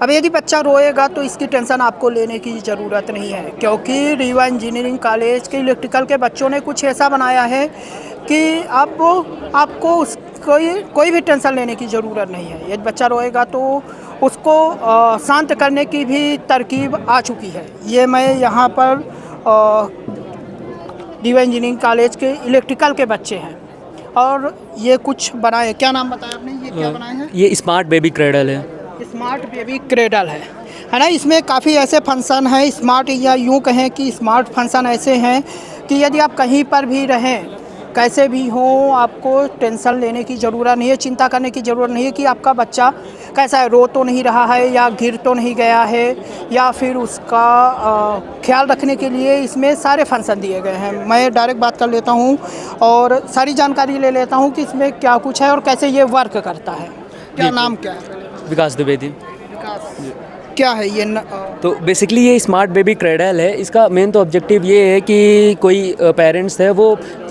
अब यदि बच्चा रोएगा तो इसकी टेंशन आपको लेने की ज़रूरत नहीं है, क्योंकि रीवा इंजीनियरिंग कॉलेज के इलेक्ट्रिकल के बच्चों ने कुछ ऐसा बनाया है कि आपको उस कोई भी टेंशन लेने की ज़रूरत नहीं है। यदि बच्चा रोएगा तो उसको शांत करने की भी तरकीब आ चुकी है। ये मैं यहाँ पर रीवा इंजीनियरिंग कॉलेज के इलेक्ट्रिकल के बच्चे हैं और ये कुछ बनाए। क्या नाम बताया आपने, ये क्या बनाए हैं? ये स्मार्ट बेबी क्रेडल है। स्मार्ट बेबी क्रेडल है ना। इसमें काफ़ी ऐसे फंक्शन हैं स्मार्ट, या यूँ कहें कि स्मार्ट फंक्शन ऐसे हैं कि यदि आप कहीं पर भी रहें, कैसे भी हो, आपको टेंशन लेने की ज़रूरत नहीं है, चिंता करने की ज़रूरत नहीं है कि आपका बच्चा कैसा है, रो तो नहीं रहा है या गिर तो नहीं गया है, या फिर उसका ख्याल रखने के लिए इसमें सारे फंक्शन दिए गए हैं। मैं डायरेक्ट बात कर लेता हूँ और सारी जानकारी ले लेता हूँ कि इसमें क्या कुछ है और कैसे ये वर्क करता है। क्या नाम क्या है? विकास द्विवेदी। क्या है ये तो बेसिकली ये स्मार्ट बेबी क्रेडल है। इसका मेन तो ऑब्जेक्टिव ये है कि कोई पेरेंट्स है वो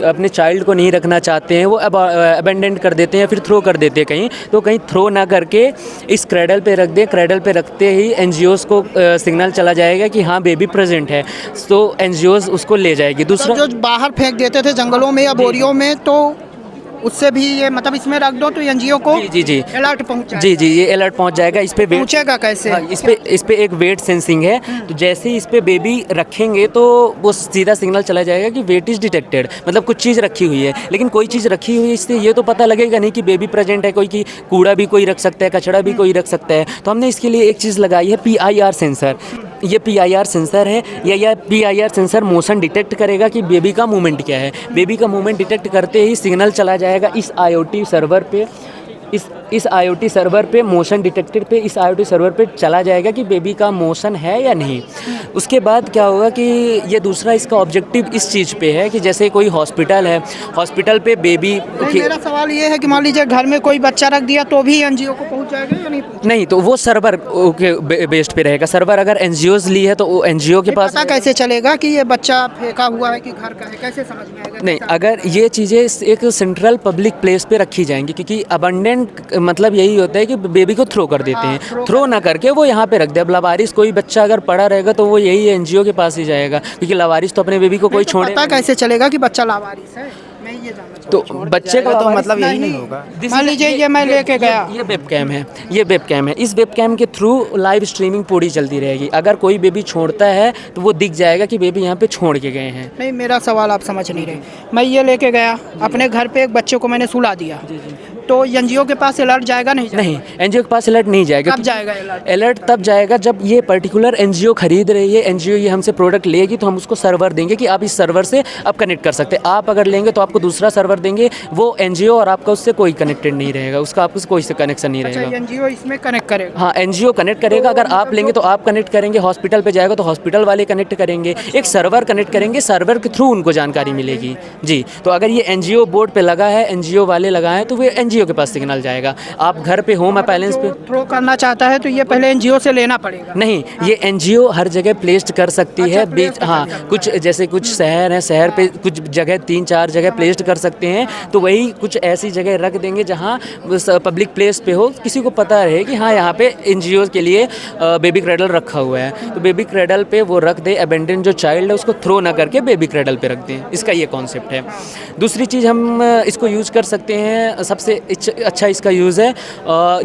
अपने चाइल्ड को नहीं रखना चाहते हैं, वो अबेंडन कर देते हैं, फिर थ्रो कर देते हैं कहीं, तो कहीं थ्रो ना करके इस क्रेडल पे रख दें। क्रेडल पे रखते ही एनजीओज़ को सिग्नल चला जाएगा कि हाँ बेबी प्रेजेंट है, तो एनजीओज़ उसको ले जाएगी। दूसरा जो बाहर फेंक देते थे जंगलों में या बोरियों में, तो उससे भी ये मतलब इसमें रख दो तो एनजीओ को जी अलर्ट पहुंचाएगा। जी ये अलर्ट पहुंच जाएगा। इस पे पहुंचेगा कैसे? हाँ, इस पे एक वेट सेंसिंग है, तो जैसे ही इस पे बेबी रखेंगे तो वो सीधा सिग्नल चला जाएगा कि वेट इज़ डिटेक्टेड, मतलब कुछ चीज़ रखी हुई है। लेकिन कोई चीज़ रखी हुई है इससे ये तो पता लगेगा नहीं कि बेबी प्रेजेंट है। कोई की कूड़ा भी कोई रख सकता है, कचड़ा भी कोई रख सकता है। तो हमने इसके लिए एक चीज़ लगाई है, PIR सेंसर। ये PIR सेंसर है, या PIR सेंसर मोशन डिटेक्ट करेगा कि बेबी का मूवमेंट क्या है। बेबी का मूवमेंट डिटेक्ट करते ही सिग्नल चला जाएगा इस IoT सर्वर पे, इस IoT सर्वर पे मोशन डिटेक्टेड पे इस IoT सर्वर पे चला जाएगा कि बेबी का मोशन है या नहीं। उसके बाद क्या होगा कि ये दूसरा इसका ऑब्जेक्टिव इस चीज़ पे है कि जैसे कोई हॉस्पिटल है, हॉस्पिटल पे बेबी मेरा सवाल ये है कि मान लीजिए घर में कोई बच्चा रख दिया तो भी एनजीओ को पहुंच जाएगा या नहीं? नहीं, तो वो सर्वर के बेस्ड पे रहेगा। सर्वर अगर एनजीओज ली है तो वो एनजीओ के पास पता कैसे चलेगा कि ये बच्चा फेंका हुआ है कि घर का है, कैसे समझ में आएगा? नहीं, अगर ये चीज़ें एक सेंट्रल पब्लिक प्लेस पे रखी जाएंगी, क्योंकि अबंडेंट मतलब यही होता है कि बेबी को थ्रो कर देते हैं, थ्रो ना करके वो यहाँ पे रख दे। अब लवारिस कोई बच्चा अगर पड़ा रहेगा तो वो यही एनजीओ के पास ही जाएगा, क्योंकि लवारिस तो अपने बेबी को कोई छोड़े। पता कैसे चलेगा कि बच्चा लावारिस है? मैं ये जानना तो बच्चे का तो मतलब यही नहीं होगा। मान लीजिए ये मैं लेके गया, ये वेब कैम है, ये वेब कैम है। इस वेब कैम के थ्रू लाइव स्ट्रीमिंग पूरी चलती रहेगी। अगर कोई बेबी छोड़ता है तो वो दिख जाएगा कि बेबी यहाँ पे छोड़ के गए हैं। नहीं, मेरा सवाल आप समझ नहीं रहे। मैं ये लेके गया अपने घर पे, एक बच्चे को मैंने सुला दिया, तो एनजीओ के पास अलर्ट जाएगा? नहीं, एनजीओ के पास अलर्ट नहीं जाएगा। कब जाएगा अलर्ट? अलर्ट तब जाएगा जब ये पर्टिकुलर एनजीओ खरीद रही है, एनजीओ ये हमसे प्रोडक्ट लेगी तो हम उसको सर्वर देंगे कि आप इस सर्वर से आप कनेक्ट कर सकते हैं। आप अगर लेंगे तो आपको दूसरा सर्वर देंगे, वो एनजीओ और आपका उससे कोई कनेक्टेड नहीं रहेगा, उसका आपको कोई से कनेक्शन नहीं रहेगा। एनजीओ इसमें कनेक्ट करेगा? हाँ, एनजीओ कनेक्ट करेगा। अगर आप लेंगे तो आप कनेक्ट करेंगे, हॉस्पिटल पे जाएगा तो हॉस्पिटल वाले कनेक्ट करेंगे, एक सर्वर कनेक्ट करेंगे, सर्वर के थ्रू उनको जानकारी मिलेगी जी। तो अगर ये एनजीओ बोर्ड पे लगा है, एनजीओ वाले लगाए हैं, तो वो एनजीओ के पास सिग्नल जाएगा। आप घर पे होम अप्लायंस पे थ्रो करना चाहता है तो ये पहले एनजीओ से लेना पड़ेगा? नहीं, ये एनजीओ हर जगह प्लेस्ड कर सकती है बीच। हाँ, कुछ जैसे कुछ शहर हैं, शहर पे कुछ जगह 3-4 जगह प्लेस्ड कर सकते हैं, तो वही कुछ ऐसी जगह रख देंगे जहाँ पब्लिक प्लेस पे हो, किसी को पता रहे कि हाँ यहाँ पे एनजीओ के लिए बेबी क्रेडल रखा हुआ है, तो बेबी क्रेडल पे वो रख दे। अबेंडन जो चाइल्ड है उसको थ्रो ना करके बेबी क्रेडल पे रख दें, इसका ये कॉन्सेप्ट है। दूसरी चीज़ हम इसको यूज़ कर सकते हैं, सबसे अच्छा इसका यूज़ है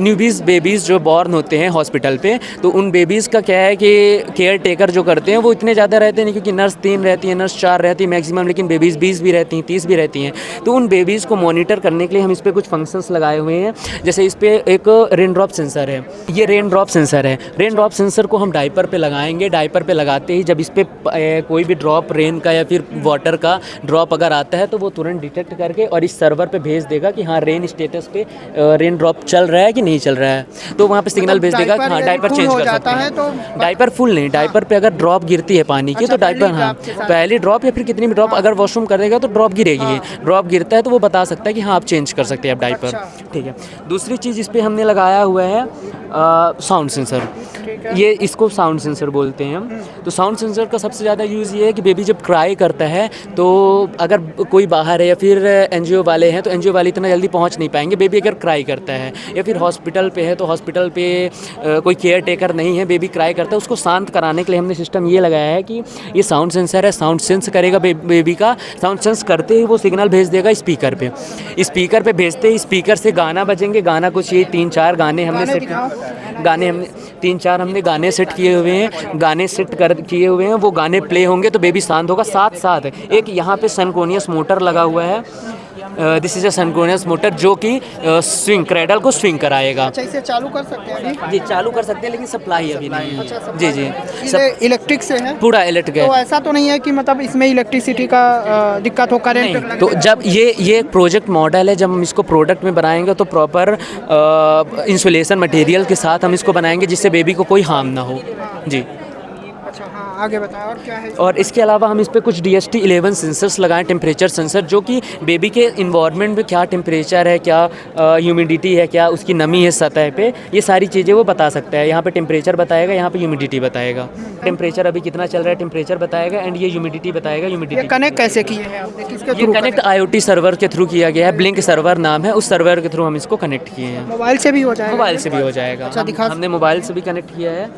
न्यूबीज़ बेबीज़ जो बॉर्न होते हैं हॉस्पिटल पे, तो उन बेबीज़ का क्या है कि केयर टेकर जो करते हैं वो इतने ज़्यादा रहते नहीं, क्योंकि नर्स 3 रहती है, नर्स 4 रहती है मैक्सिमम, लेकिन बेबीज़ 20 भी रहती हैं, 30 भी रहती हैं। तो उन बेबीज़ को मॉनिटर करने के लिए हम इस पर कुछ फंक्शंस लगाए हुए हैं। जैसे इस पर एक रेन ड्रॉप सेंसर है, ये रेन ड्रॉप सेंसर है। रेन ड्रॉप सेंसर को हम डायपर पे लगाएंगे। डायपर पे लगाते ही जब इस पर कोई भी ड्रॉप रेन का या फिर वाटर का ड्रॉप अगर आता है तो वो तुरंत डिटेक्ट करके और इस सर्वर पे भेज देगा कि हाँ रेन स्टेटस पे रेन ड्रॉप चल रहा है कि नहीं चल रहा है, तो वहाँ पे सिग्नल भेज देगा कि हाँ डायपर चेंज कर सकते हैं। तो डायपर फुल नहीं, डायपर पे अगर ड्रॉप गिरती है पानी की तो डायपर, हाँ पहली ड्रॉप या फिर कितनी भी ड्रॉप अगर वॉशरूम करेगा तो ड्रॉप गिरेगी। ड्रॉप गिरता है तो वो बता सकता है कि हाँ आप चेंज कर सकते हैं आप डायपर। ठीक है। दूसरी चीज़ इस पर हमने लगाया हुआ है साउंड सेंसर। ये इसको साउंड सेंसर बोलते हैं हम। तो साउंड सेंसर का सबसे ज़्यादा यूज़ ये है कि बेबी जब क्राई करता है तो अगर कोई बाहर है या फिर एनजीओ वाले हैं तो एनजीओ वाले इतना जल्दी पहुंच नहीं पाएंगे। बेबी अगर क्राई करता है या फिर हॉस्पिटल पे है तो हॉस्पिटल पे कोई केयर टेकर नहीं है, बेबी क्राई करता है, उसको शांत कराने के लिए हमने सिस्टम ये लगाया है कि ये साउंड सेंसर है, साउंड सेंस करेगा बेबी का, साउंड सेंस करते ही वो सिग्नल भेज देगा स्पीकर पे। स्पीकर पे भेजते ही स्पीकर से गाना बजेंगे। गाना कुछ ये 3-4 गाने हमने सेट किए हुए हैं। गाने सेट किए हुए हैं, वो गाने प्ले होंगे तो बेबी शांत होगा। साथ साथ एक यहाँ पे सिंक्रोनियस मोटर लगा हुआ है। This is a synchronous motor जो कि स्विंग क्रेडल को स्विंग कराएगा। अच्छा, इसे चालू कर सकते हैं अभी? जी चालू कर सकते हैं, लेकिन सप्लाई अभी नहीं है। जी जी, ये इलेक्ट्रिक से है? पूरा इलेक्ट्रिक है। तो ऐसा तो नहीं है कि मतलब इसमें इलेक्ट्रिसिटी का दिक्कत हो, करंट? तो जब ये प्रोजेक्ट मॉडल है, जब हम इसको प्रोडक्ट में बनाएंगे तो प्रॉपर इंसुलेशन मटेरियल के साथ हम इसको बनाएंगे जिससे बेबी को कोई हार्म ना हो। जी। अच्छा हाँ, आगे बताएं और क्या है? और इसके अलावा हम इस पर कुछ DST-11 सेंसर्स लगाएं, टेम्परेचर सेंसर, जो कि बेबी के इन्वायरमेंट में क्या टेम्परेचर है, क्या ह्यूमिडिटी है, क्या उसकी नमी है सतह पे, ये सारी चीज़ें वो बता सकता है। यहाँ पे टेम्परेचर बताएगा, यहाँ पे ह्यूमिडिटी बताएगा। टेम्परेचर अभी कितना चल रहा है टेम्परेचर बताएगा, एंड ये ह्यूमिडिटी बताएगा। ह्यूमिडिटी कनेक्ट कैसे किए हैं आपने, किसके ये थ्रू? कनेक्ट IoT सर्वर के थ्रू किया गया है। ब्लिंक सर्वर नाम है, उस सर्वर के थ्रू हम इसको कनेक्ट किए हैं। मोबाइल से भी हो जाएगा? मोबाइल से भी हो जाएगा। अच्छा, दिखा। हमने मोबाइल से भी कनेक्ट किया है,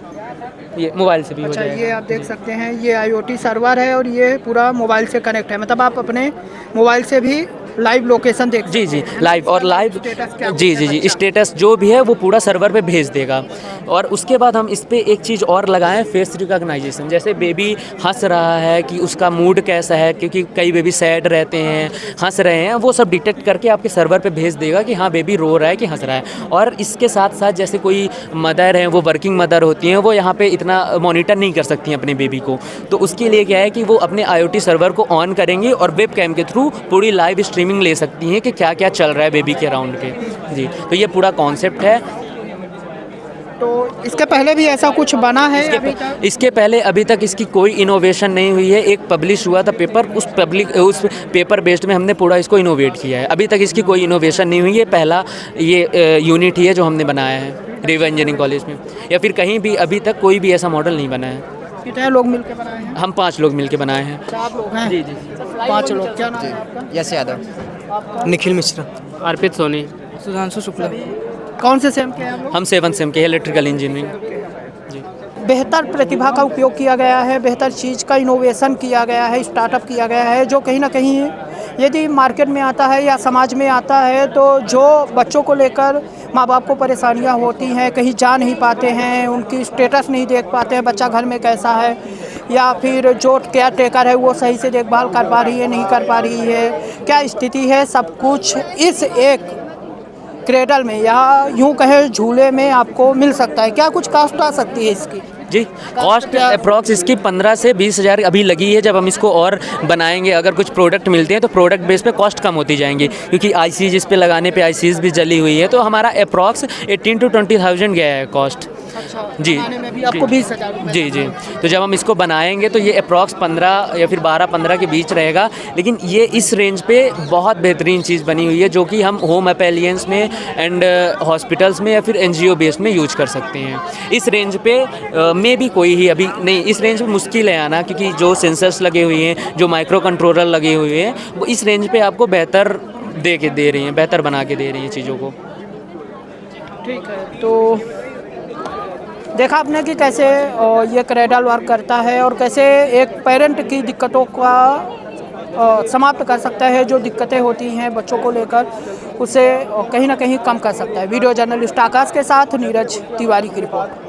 ये मोबाइल से भी हो जाएगा। ये आप देख सकते हैं, ये IoT सर्वर है और ये पूरा मोबाइल से कनेक्ट है। मतलब आप अपने मोबाइल से भी लाइव लोकेशन देख सकते हैं। जी लाइव, और लाइव जी स्टेटस जो भी है वो पूरा सर्वर पे भेज देगा। और उसके बाद हम इस पे एक चीज़ और लगाएं, फेस रिकॉग्नाइजेशन। जैसे बेबी हंस रहा है कि उसका मूड कैसा है, क्योंकि कई बेबी सैड रहते हैं, हंस रहे हैं, वो सब डिटेक्ट करके आपके सर्वर पे भेज देगा कि हाँ बेबी रो रहा है कि हंस रहा है। और इसके साथ साथ जैसे कोई मदर हैं, वो वर्किंग मदर होती हैं, वो यहाँ पे इतना मॉनिटर नहीं कर सकती हैं अपने बेबी को, तो उसके लिए क्या है कि वो अपने IoT सर्वर को ऑन करेंगे और वेब कैम के थ्रू पूरी लाइव स्ट्रीमिंग ले सकती हैं कि क्या क्या चल रहा है बेबी के अराउंड पे। जी, तो ये पूरा कॉन्सेप्ट है। तो इसके पहले भी ऐसा कुछ बना है? इसके पहले अभी तक इसकी कोई इनोवेशन नहीं हुई है। एक पब्लिश हुआ था पेपर, उस पेपर बेस्ड में हमने पूरा इसको इनोवेट किया है। अभी तक इसकी कोई इनोवेशन नहीं हुई है। पहला ये यूनिट ही है जो हमने बनाया है रेवा इंजीनियरिंग कॉलेज में, या फिर कहीं भी अभी तक कोई भी ऐसा मॉडल नहीं बना है। कितने लोग मिलकर बनाए हैं? हम 5 लोग मिलकर बनाए हैं। 4 लोग हैं? जी 5 लोग। क्या नाम है आपका? यस यादव। निखिल मिश्रा। अर्पित सोनी। सुधांशु शुक्ला। कौन से सेम के हैं आप लोग? हम 7 सेम के इलेक्ट्रिकल इंजीनियरिंग। बेहतर प्रतिभा का उपयोग किया गया है, बेहतर चीज़ का इनोवेशन किया गया है, स्टार्टअप किया गया है, जो कहीं ना कहीं यदि मार्केट में आता है या समाज में आता है तो जो बच्चों को लेकर माँ बाप को परेशानियाँ होती हैं, कहीं जा नहीं पाते हैं, उनकी स्टेटस नहीं देख पाते हैं, बच्चा घर में कैसा है, या फिर जो केयर टेकर है वो सही से देखभाल कर पा रही है, नहीं कर पा रही है, क्या स्थिति है, सब कुछ इस एक क्रेडल में या यूँ कहे झूले में आपको मिल सकता है। क्या कुछ कॉस्ट आ सकती है इसकी? जी, कॉस्ट अप्रॉक्स इसकी 15 से 20 हज़ार अभी लगी है। जब हम इसको और बनाएंगे, अगर कुछ प्रोडक्ट मिलते हैं तो प्रोडक्ट बेस पे कॉस्ट कम होती जाएंगी, क्योंकि ICs इस पे लगाने पे ICs भी जली हुई है, तो हमारा अप्रॉक्स 18 to 20,000 गया है कॉस्ट। जी भी आपको 20,000 जी। तो जब हम इसको बनाएंगे तो ये अप्रॉक्स 15 या फिर 12-15 के बीच रहेगा, लेकिन ये इस रेंज पे बहुत बेहतरीन चीज़ बनी हुई है जो कि हम होम अप्लायंस में एंड हॉस्पिटल्स में या फिर NGO बेस में यूज कर सकते हैं। इस रेंज पे में भी कोई ही अभी नहीं, इस रेंज में मुश्किल है आना, क्योंकि जो सेंसर्स लगे हुए हैं, जो माइक्रो कंट्रोलर लगे हुए हैं, वो इस रेंज पे आपको बेहतर दे रही हैं, बेहतर बना के दे रही हैं चीज़ों को। ठीक है, तो देखा आपने कि कैसे ये क्रेडल वर्क करता है और कैसे एक पेरेंट की दिक्कतों का समाप्त कर सकता है, जो दिक्कतें होती हैं बच्चों को लेकर उसे कहीं ना कहीं कम कर सकता है। वीडियो जर्नलिस्ट आकाश के साथ नीरज तिवारी की रिपोर्ट।